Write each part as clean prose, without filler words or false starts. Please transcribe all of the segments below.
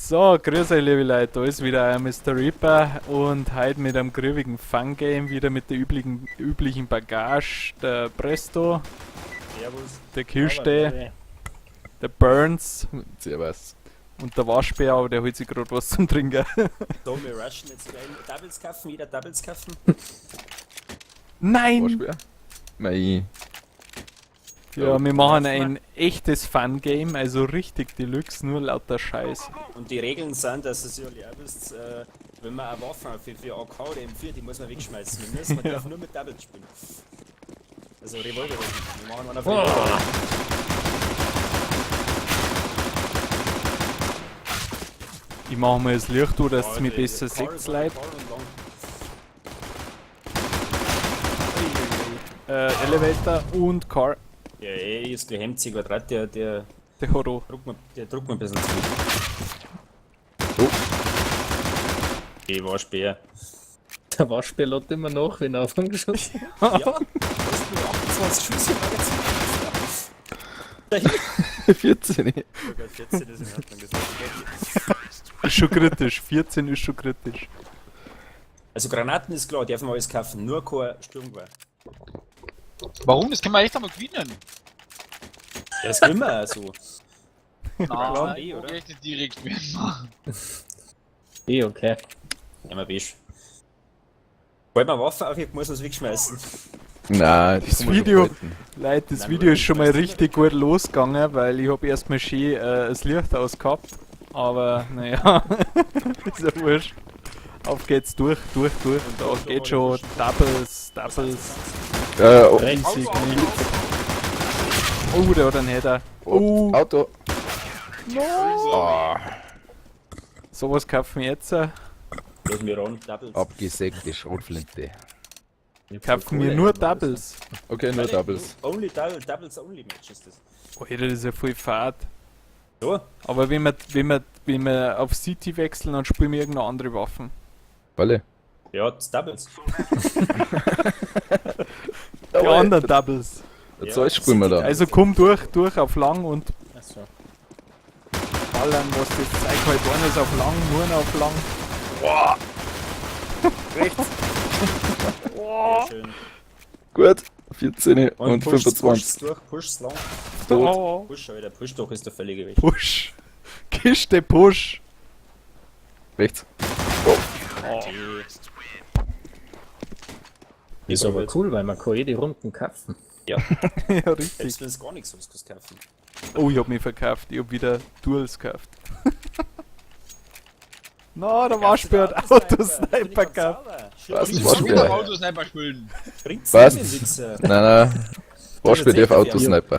So, grüß euch liebe Leute, da ist wieder euer Mr. Reaper und heute mit einem grübigen Fun-Game, wieder mit der üblichen Bagage, der Presto, Servus. der Kirste, der Burns und der Waschbär, aber der holt sich gerade was zum Trinken. So, wir rushen jetzt gleich Doubles kaufen, jeder Doubles kaufen. Nein! Waschbär? Mei. Ja, wir machen ein echtes Fun-Game, also richtig Deluxe, nur lauter Scheiß. Und die Regeln sind, dass ihr ja wisst, wenn man eine Waffe für AK oder M4, die muss man wegschmeißen. Man darf nur mit Doubles spielen. Also Revolver, wir machen einen auf Revolver. Ich mache mal das Licht an, dass es mich besser sieht, Leute. Elevator und Car. Ja, ist der Hemd Quadrat, der Horror. druckt mir ein bisschen zu. Oh. Okay, Waschbär. Der Waschbär lädt immer nach, wenn er angeschossen Ja, du hast nur 28 Schüsse im Magazin. Dahin. 14. Sogar 14 ist in Ordnung gesagt. Ist schon kritisch, 14 ist schon kritisch. Also Granaten ist klar, dürfen wir alles kaufen, nur kein Sturmgewehr. Warum? Das können wir echt einmal gewinnen. Ja, das können wir auch so. Nein, eh, ich oder? will echt nicht direkt werden machen. Okay. Ja, mal beige. Sobald man Waffe aufhebt, muss man es wegschmeißen. Nein, Das Video, halten. Leute, das Nein, Video ist schon mal weißt du, richtig gut losgegangen, weil ich habe erstmal schön das Licht ausgehabt. Aber naja, ist ja wurscht. Auf geht's durch. Und da geht schon Doubles. Oh, Riesig nicht. Oh, der hat einen Header. Oh, Auto. sowas kaufen wir jetzt. Los mir ran, Doubles. Abgesägte Schrotflinte. Kaufen wir nur Doubles. Okay, nur Doubles. Only Doubles only Match ist das. Alter, das ist ja voll fad. So? Aber wenn wir auf City wechseln, dann spielen wir irgendeine andere Waffen. Alle. Ja, das Doubles. Die anderen Doubles. Das Ja, Zeug spielen wir dann. Also komm durch auf lang und Achso. ballern, was das Zeug halt eines auf lang, nur noch auf lang. Sehr schön. Gut. 14 und push's 25. durch, push's lang. Oh, Push, Alter, push doch, ist der völlige Weg. Push. Kiste Push. Rechts. Ist aber cool, weil man kann die Runden kaufen. Ja, Ja, richtig. selbst wenn es gar nichts sonst kannst du kaufen. Oh, ich hab mich verkauft. Ich hab wieder Duels gekauft. Na, der Waschbär hat Autosniper gehabt. Was? Ich Waschbär. will wieder Autosniper spielen. Bringt's Was? nicht, den Wichser. Nein. Waschbär darf Ja. Autosniper.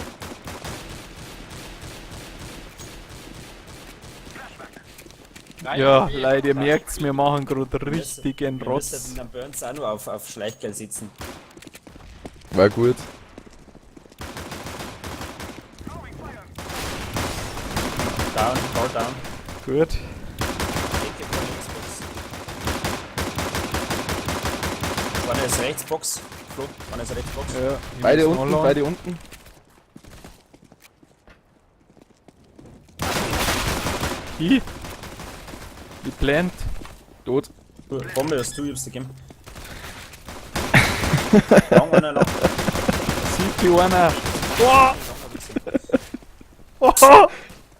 Nein, Ja, nee, Leute, ihr merkt's, wir machen gerade richtigen Wir Rotz. müssen am Burns auch nur auf Schleichgeld sitzen. War gut. Down, fall down. Gut. Ecke von der Xbox. Vorne ist Rechtsbox. Flo, vorne ist Rechtsbox. Ja, ich Beide muss unten, noch beide unten. Hi. Die plant. Tot. Bombe hast du, ich hab's dir gegeben. Lang einer lang. Sieht die einer.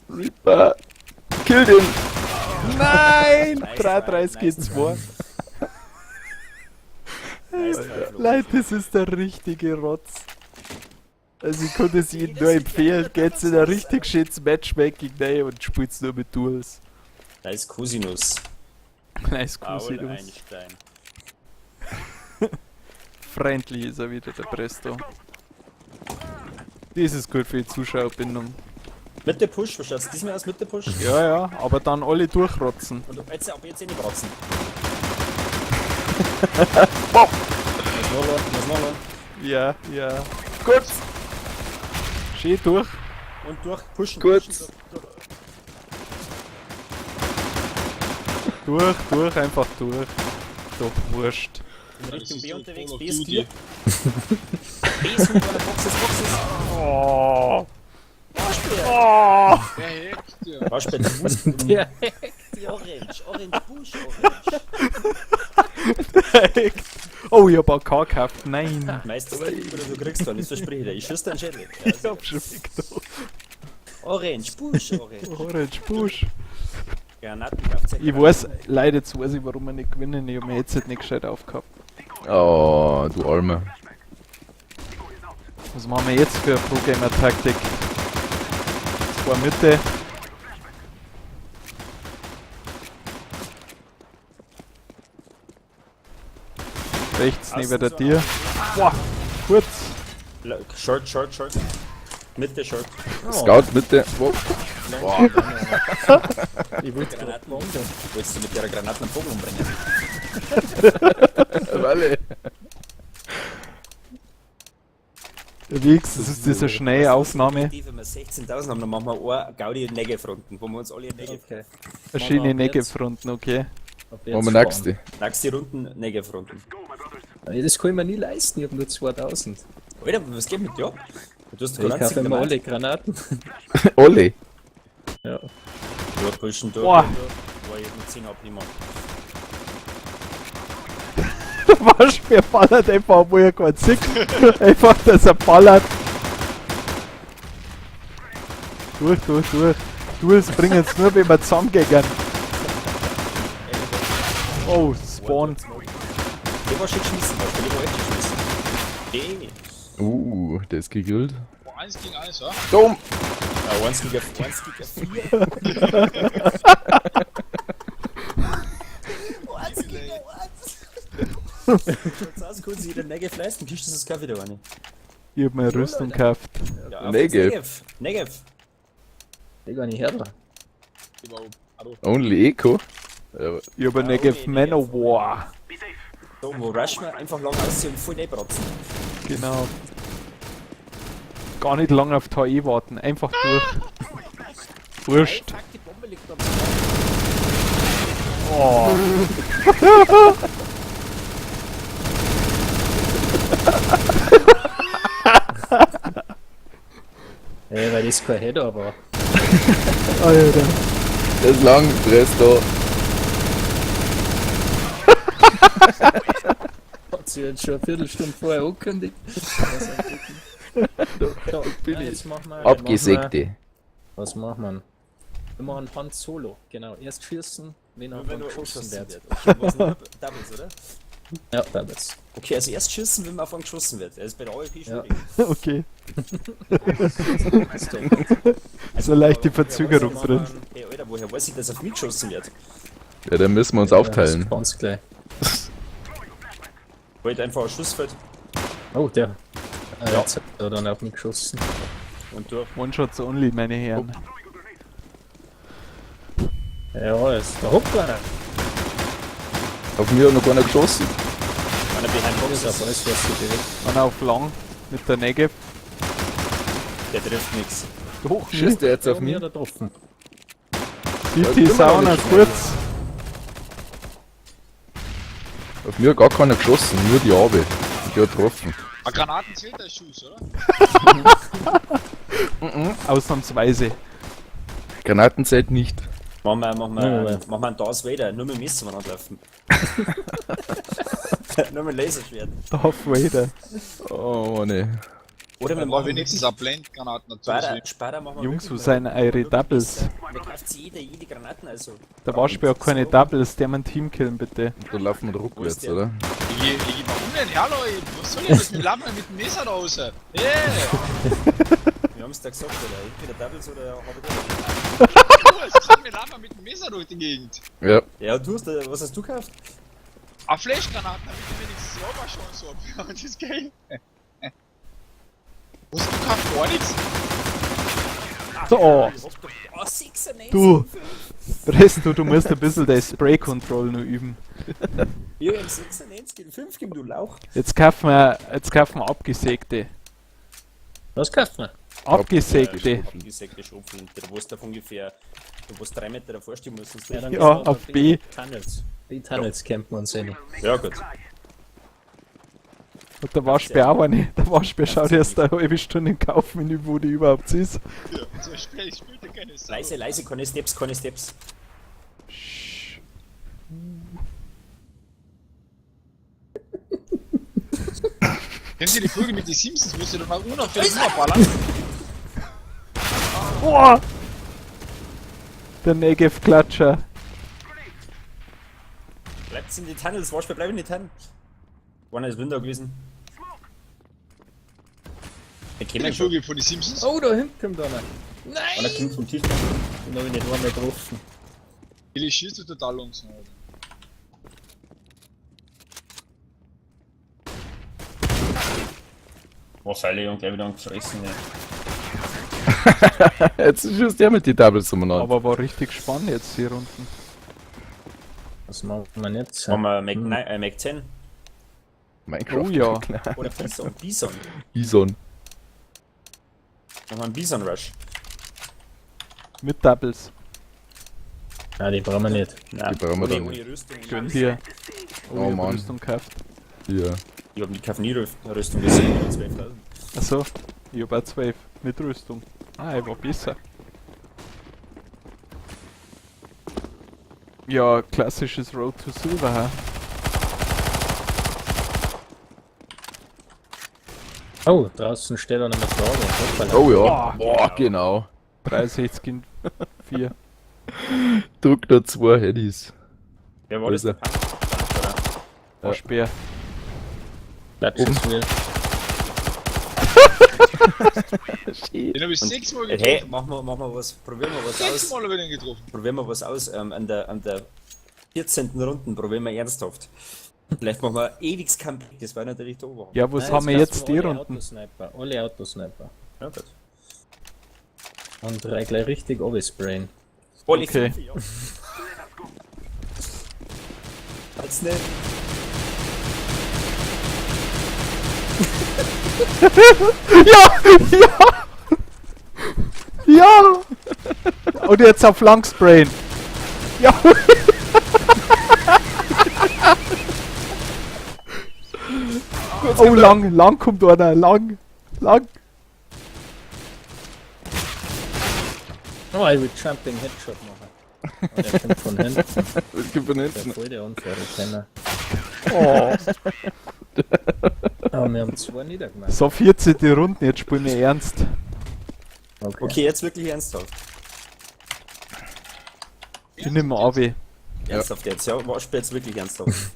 Reaper. Kill den. Nein! Nice 33 try, geht nice 2. Nice try, Flo. Leute, das ist der richtige Rotz. Also ich kann es jedem nur empfehlen, geht's in ein richtig schönes Matchmaking rein und spielt's nur mit Duels. Da ist Cosinus. Nice Paul Cosinus. Einstein. Friendly ist er wieder, der Presto. Das ist gut für die Zuschauerbindung. Mit der Push, was schaut's diesmal aus mit der Push? Ja, ja, aber dann alle durchrotzen. Und ab jetzt eh nicht bratzen. Muss noch lang. Ja, ja. Gut. Schön durch. Und durch, pushen, Gut. pushen. Durch, einfach durch. Doch, wurscht. In Richtung B unterwegs, B Call ist of 4. Duty. B ist 5 Boxes. Oh. Waschbär! Oh. Der hackt ja. Waschbär, du musst. Der die Orange. Orange Busch, Orange. Oh, ich hab AK gekauft. Nein. Meistens du kriegst dann, das verspreche ich dir. Ich schieß dann Schädel. Ich hab schon gedacht. Orange Busch, Orange. Orange Busch. Granaten kauft Ich weiß, leider jetzt weiß ich, warum wir nicht gewinnen. Ich hab mein Headset nicht gescheit aufgehabt. Oh, du Almer. Was machen wir jetzt für eine Pro-Gamer-Taktik? Zwei Mitte. Rechts neben der Tür. Boah, kurz. Short, short, short. Mitte, short. Scout Mitte. Wo? Ich wollte gerade Granaten. Willst du mit der Granaten einen Vogel umbringen? Walle. Wix, das ist diese schnelle Aufnahme. Wenn wir 16.000 haben, dann machen wir eine Gaudi Negev-Runden, wo wir uns alle Negev... Okay. Verschiedene Machen wir ab jetzt. Negev-Fronten, okay. Ab jetzt Machen wir nächste. Nächste Runden Negev-Runden. fahren. Das kann ich mir nie leisten, ich hab nur 2000. Alter, was geht mit dir? Du hast Ich gar kaufe immer alle nicht Granaten. Olli. Ja. Ja, pushen durch. Boah. Boah, ich hab mit 10 abnehmen. Der Waschbär ballert einfach, obwohl er keinen sieht. Einfach, dass er ballert. Durch. Duels bringen es nur, wenn wir zusammengehen. Oh, Spawn. Der war schon geschmissen, was? Der war echt geschmissen. Der ist gegrillt. Boah, 1 gegen 1, ja? Dumm. Ja, 1 gegen 4. Schaut's aus, kurz jeder Negev leisten, kriegst du das Kaffee da rein. Ich hab mir eine Rüstung gekauft. Ja, auf Negev. jetzt Negev. Ich gar nicht her. Überhaupt. Hallo. Only Eco. Ja, Ich hab eine Negev Manowar. So, wo rushen wir? Einfach lang ausziehen und voll reinbratzen. Genau. Gar nicht lange auf die HE warten, einfach durch. Wurscht. Fuck, die Bombe liegt am Oh. Ey, weil das kein Header war. Alter. das ist lang, Presto. Hat sie jetzt schon eine Viertelstunde vorher angekündigt. Ja, jetzt machen wir. Abgesägte. Was machen wir? Wir machen Hand Solo. Genau. Erst schießen, wenn er Wenn dann du geschossen geschossen wird. wird. Okay, was noch? Doubles, oder? Ja, Doubles. Okay, also erst schießen, wenn man davon geschossen wird. Er ist bei der AWP schon Ja. weg. Okay. So leichte Verzögerung Woher weiß drin. ich, hey Alter, woher weiß ich, dass auf mich geschossen wird? Ja, dann müssen wir uns aufteilen. Ja, ganz gleich. Wollte einfach ein Schussfeld Oh, der. Jetzt hat er dann auf mich geschossen. und durch. One-Shots only, meine Herren. Ja, ist der Hauptplaner. Auf mir hat noch keiner geschossen. Einer behind Das ist Boxes, auf alles, was sie bewegt. Einer auf lang mit der Negev. der trifft nichts. Doch, Schießt der jetzt auf Auf mir mich? da getroffen. City immer noch Sauna nicht kurz. Auf mir hat gar keiner geschossen, nur die Abe. Die hat getroffen. Aber Granaten zählt als Schuss, oder? Ausnahmsweise. Granaten zählt nicht. Machen wir Ja. einen Darth Vader, nur mit dem Messer laufen. Nur mit Laserschwert. Darth Vader. Oh, ne. Oder wir Dann machen wenigstens eine Blendgranaten dazu. Später machen wir Jungs, wo wirklich sind mal- eure Doubles? Da kauft sich jede Granaten, also. Der Waschbär hat keine Doubles, der man Team killen, bitte. Da laufen wir rückwärts, oder? Warum denn? Hallo, was soll ich das mit Lampen mit dem Messer da raus? Hey! Wir haben es da gesagt, oder? Entweder Doubles oder habe ich Was sind mit Lampen mit dem Messer durch die Gegend? Ja. Ja, du hast, was hast du gekauft? Eine Flashgranaten, damit ich wenigstens selber Chance habe. Ja, das ist geil. Was du kannst gar nichts? So, Ich hab doch. Oh, 96. du. Presto, du musst ein bisschen dein Spray-Control noch üben. Ja, im 96, in 5 geben du Lauch. Jetzt kaufen wir abgesägte. Was kauft man? Abgesägte. Abgesägte Schrupfen, der wo da ungefähr, wo es 3 Meter davor stehen muss. Sonst dann ja, gehen Ja, wir auf B. Tunnels. B-Tunnels campen wir uns hin. ja, gut. Und der Waschbär auch eine. Der Waschbär schaut erst eine halbe Stunde im Kaufmenü, wo die überhaupt ist. So spät, ich spielte keine Sau. Leise, keine Steps, keine Steps. Sch- Kennen Sie die Folge mit den Simpsons, wo sie dann mal unauffällig ballern? Boah! Der Negev-Klatscher. Bleibt in die Tunnels, Watch, bleib in die Tunnels. Einer ist Window gewesen. Wir Die kennen schon. Folge von den Simpsons? Oh, da hinten kommt einer. Einer kommt vom Tisch. Den hab ich nicht einmal getroffen. Die schießt total langsam, Alter. Boah, Pfeile und gleich wieder angefressen, ja. Jetzt ist der mit die Doubles umeinander. Aber war richtig spannend jetzt hier unten. Was machen wir jetzt? Haben wir Mac 10 Minecraft. Oh ja. oder Bison? Bison. Bison. Haben wir einen Bison Rush? Mit Doubles. Ja, die brauchen wir nicht. Nein, brauchen wir dann ohne nicht. Rüstung. Gönn dir. Oh, ich hab Mann. Rüstung gekauft. Ja. Ich hab die Kaffeenie-Rüstung gesehen, 12.000. Achso, ich hab auch 12 mit Rüstung. Ah, ich war besser. Ja, klassisches Road to Silver, ha? Oh, draußen steht einer mit Lager. Oh ja. Boah, genau. 63 in 4. Druck da 2 Handys. Wer war das? Wo ist Der Punk? War Speer. Klatschenswil. Den hab ich 6-mal Hey, getroffen. machen wir was, probieren wir was aus. 6-mal hab ich den getroffen. Probieren wir was aus. An der 14. Runden probieren wir ernsthaft. Vielleicht machen wir ewig Comeback, das war natürlich da oben. Ja, was haben wir jetzt die Runden? Alle Autosniper. Ja, gut. Und drei gleich richtig sprayen. Voll Okay. ja. Als nicht. Ja! Und jetzt auf Langsprayen. Ja! Oh, lang kommt einer, lang. Oh, ich will Jumping Headshot machen. Oh, der kommt von hinten. Das gibt von Der hinten. voll der unfaire Kenner. Oh. Aber wir haben 2 niedergemacht. So 14. Runden, jetzt spielen wir ernst. Okay, jetzt wirklich ernsthaft. Ich nehm AW. Ernsthaft jetzt, ja. War jetzt wirklich ernsthaft.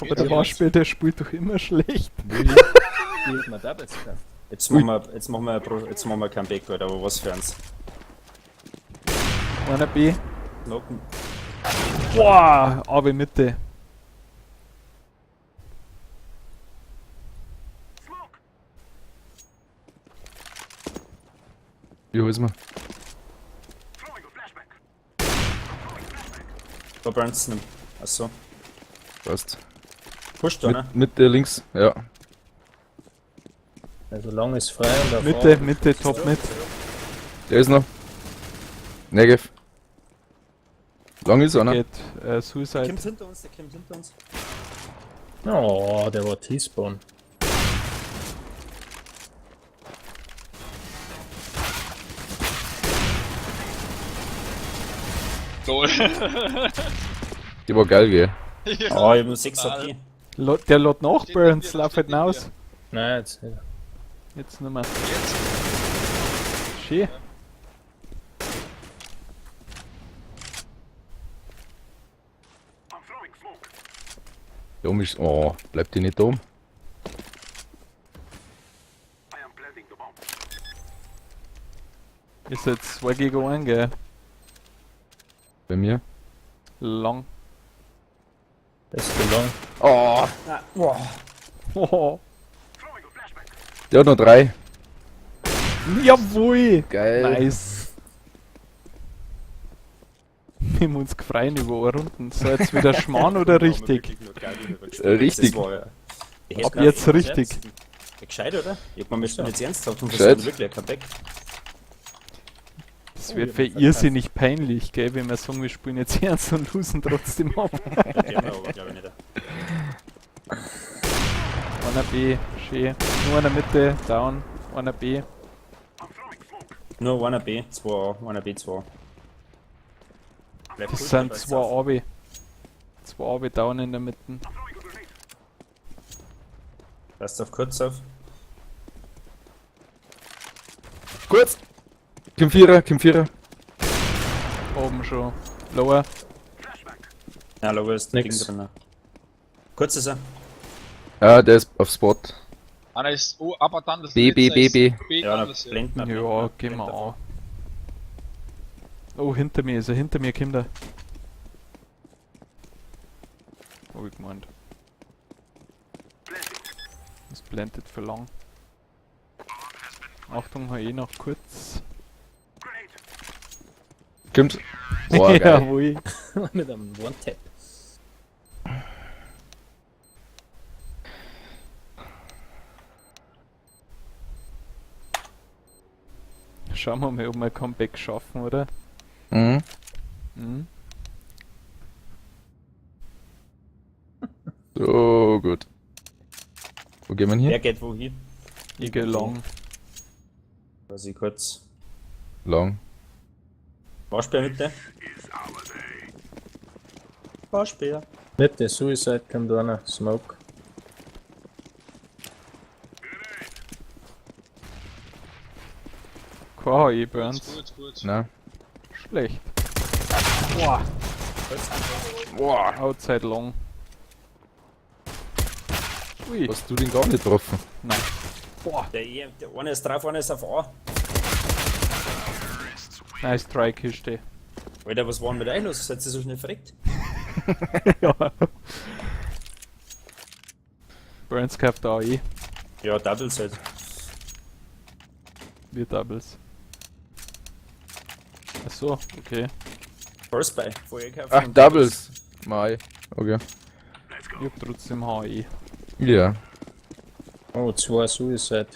Aber der Warspiel, der spielt doch immer schlecht. Wie hat man Doubles gekauft? Jetzt machen wir ein Comeback, Alter, aber was für eins. Einer B. Knocken. Boah, AW Mitte. Wie hol's mal? Da burnt's nicht. Achso. Passt. Pusht da, ne? Mitte links. Ja. Also lang ist frei und auf Mitte, top mit. Der ist noch. Negev. Lang ist einer. Geht Suicide. Kommt hinter uns, der kommt hinter uns. Oh, der war T-Spawn. Toll. Die war geil, gell? Oh, ich hab nur 6 AP. Der lädt nach Burns, lauf halt hinaus. Nein, jetzt nicht. Jetzt nicht mehr. Jetzt. Schön. Der oben ist. Oh, bleibt die nicht oben. Ist jetzt 2 gegen 1, gell? Bei mir. Lang. Das ist zu lang. Oh, Oh. der hat noch 3. Jawohl! Geil. Nice. Wir haben uns gefreut über Runden. So, jetzt wieder Schmarrn oder richtig? Richtig. Das war ja. Ab jetzt richtig. Ja, gescheit, oder? Ich hab mal, wir spielen jetzt ernsthaft und Gescheit. versuchen wirklich ein Comeback. Das wird für irrsinnig peinlich, gell, wenn wir sagen, wir spielen jetzt ernst und losen trotzdem ab. Den haben wir aber, glaube ich, nicht. Einer B, schön. Nur einer Mitte, down. Einer B. Nur 1 B, 2 A, 1 B, 2 A. Bleib Das gut sind dabei, zwei Sau. Abi. Zwei Abi down in der Mitte. Passt auf kurz auf. Kurz! Kim Vierer. Oben schon. Lower. Ja, Logo ist Nix. Ding drin. Kurz ist er. Ja, der ist auf Spot. Einer ist, oh, aber dann das B, B, letzte B, ist Ja, dann dann das, blendet man. Ja, gehen wir an. Oh, hinter mir ist er. Hinter mir kommt er. Hab ich gemeint. Das blendet für lang. Achtung, HE noch kurz. Kommt. Boah, geil. Jawohl. Mit einem One-Tap. Schauen wir mal, ob wir ein Comeback schaffen, oder? Mhm. Mhm. So, gut. Wo gehen wir Wer hier? geht wohin? Ich geh lang. Was ich kurz. Lang. Waschbär-Mitte. Waschbär. Mitte, Suicide kommt einer. Smoke. Kein HE Gut, Burns. gut. Na. Schlecht. Kurz. Boah. Outside long. Ui. Hast du den gar nicht getroffen? Nein. Der eine ist drauf, einer ist auf A. Nice try, Kiste. Alter, was war denn mit euch los? Seid ihr so schnell verreckt? Ja. Burns gehabt AE. Ja, Doubles halt. Wir Doubles. Achso, okay. First Buy. Vorher gekauft. Ach, und Doubles. Mai. Okay. Ich hab trotzdem HE. Ja. Oh, 2 Suicide.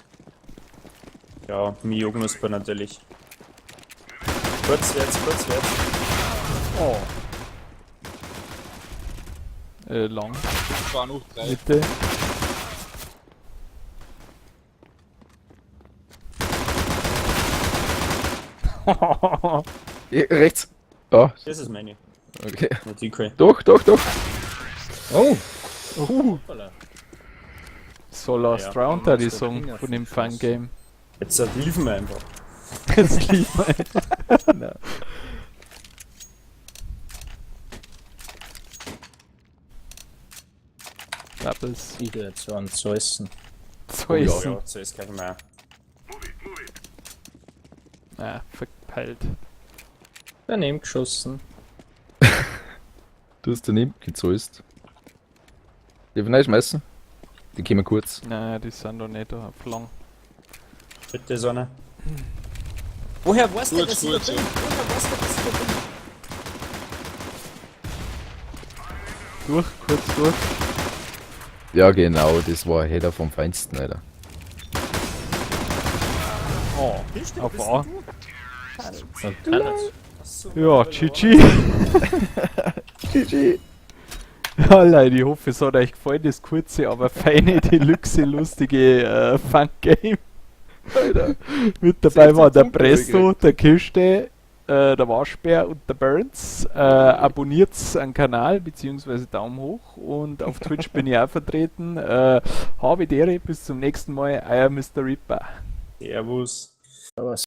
Ja, Miyognosper natürlich. Kurzwärts. Oh. Lang. Es waren noch 3. Mitte. Rechts. Ah, Das ist meine. okay. Nicht die Quelle. Doch. Oh! Hoppala. So Last Ja, Round, da die muss der Song Finger von dem vom Schuss. Fun-Game. Jetzt liefen wir einfach. Jetzt lief mal. Doubles. Ich will jetzt so einen Zeussen. So ja, ist Ja, so ist gleich mal. Ah, verpeilt. Daneben geschossen. Du hast daneben gezäust. Darf ich reinschmeißen? Die kommen kurz. Nein, die sind doch nicht auf lang. Bitte, Sonne. Woher weißt du, Gut, dass ich gut, da bin? ja. Woher weißt du, dass ich da bin? Kurz durch. Ja, genau. Das war ein Header vom Feinsten, Alter. Oh, Bist du, auf bist A. Und Tennis. So, Ja, Alter, GG. GG. Ja, Leute, ich hoffe, es hat euch gefallen, das kurze, aber feine, deluxe, lustige Fun-Game. Alter. Mit dabei 16 war der Punkte Presto, gekriegt. der Kiste, der Waschbär und der Burns. Abonniert den Kanal, beziehungsweise Daumen hoch. Und auf Twitch bin ich auch vertreten. Habe die Ehre, bis zum nächsten Mal, euer Mr. Ripper. Servus. Aber